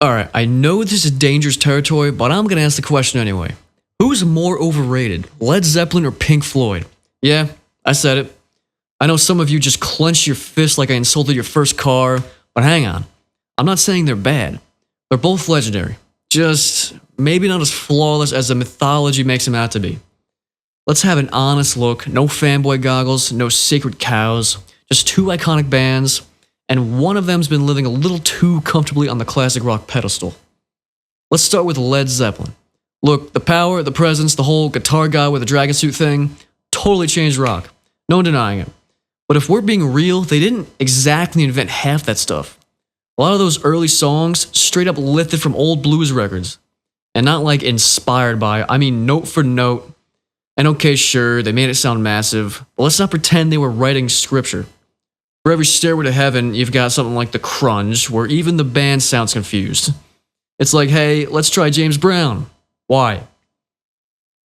Alright, I know this is dangerous territory, but I'm gonna ask the question anyway. Who's more overrated, Led Zeppelin or Pink Floyd? Yeah, I said it. I know some of you just clenched your fist like I insulted your first car, but hang on. I'm not saying they're bad. They're both legendary. Just maybe not as flawless as the mythology makes them out to be. Let's have an honest look, no fanboy goggles, no sacred cows, just two iconic bands, and one of them's been living a little too comfortably on the classic rock pedestal. Let's start with Led Zeppelin. Look, the power, the presence, the whole guitar guy with a dragon suit thing, totally changed rock. No denying it. But if we're being real, they didn't exactly invent half that stuff. A lot of those early songs straight up lifted from old blues records. And not like inspired by, I mean note for note. And okay, sure, they made it sound massive, but let's not pretend they were writing scripture. For every stairway to heaven, you've got something like The Crunge, where even the band sounds confused. It's like, hey, let's try James Brown. Why?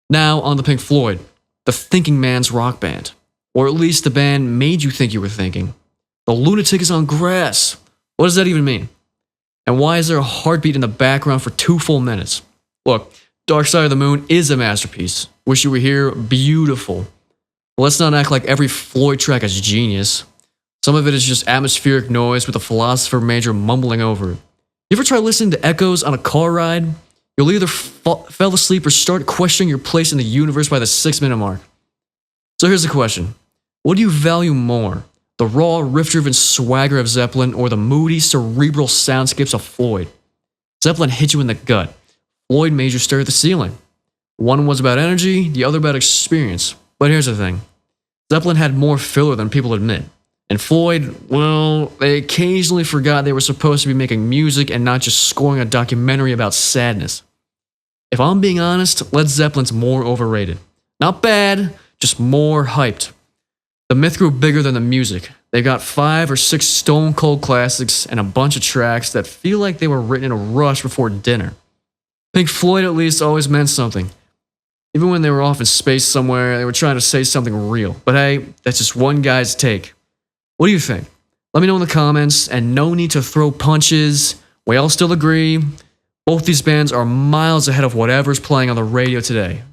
Now on to Pink Floyd, the thinking man's rock band. Or at least the band made you think you were thinking. The lunatic is on grass. What does that even mean? And why is there a heartbeat in the background for 2 full minutes? Look, Dark Side of the Moon is a masterpiece. Wish You Were Here, beautiful. But let's not act like every Floyd track is genius. Some of it is just atmospheric noise with a philosopher major mumbling over it. You ever try listening to echoes on a car ride? You'll either fell asleep or start questioning your place in the universe by the 6-minute mark. So here's the question. What do you value more? The raw, riff-driven swagger of Zeppelin or the moody, cerebral soundscapes of Floyd? Zeppelin hit you in the gut. Floyd made you stare at the ceiling. One was about energy, the other about experience. But here's the thing. Zeppelin had more filler than people admit. And Floyd, well, they occasionally forgot they were supposed to be making music and not just scoring a documentary about sadness. If I'm being honest, Led Zeppelin's more overrated. Not bad, just more hyped. The myth grew bigger than the music. They've got 5 or 6 stone cold classics and a bunch of tracks that feel like they were written in a rush before dinner. Pink Floyd at least always meant something. Even when they were off in space somewhere, they were trying to say something real. But hey, that's just one guy's take. What do you think? Let me know in the comments, and no need to throw punches. We all still agree. Both these bands are miles ahead of whatever's playing on the radio today.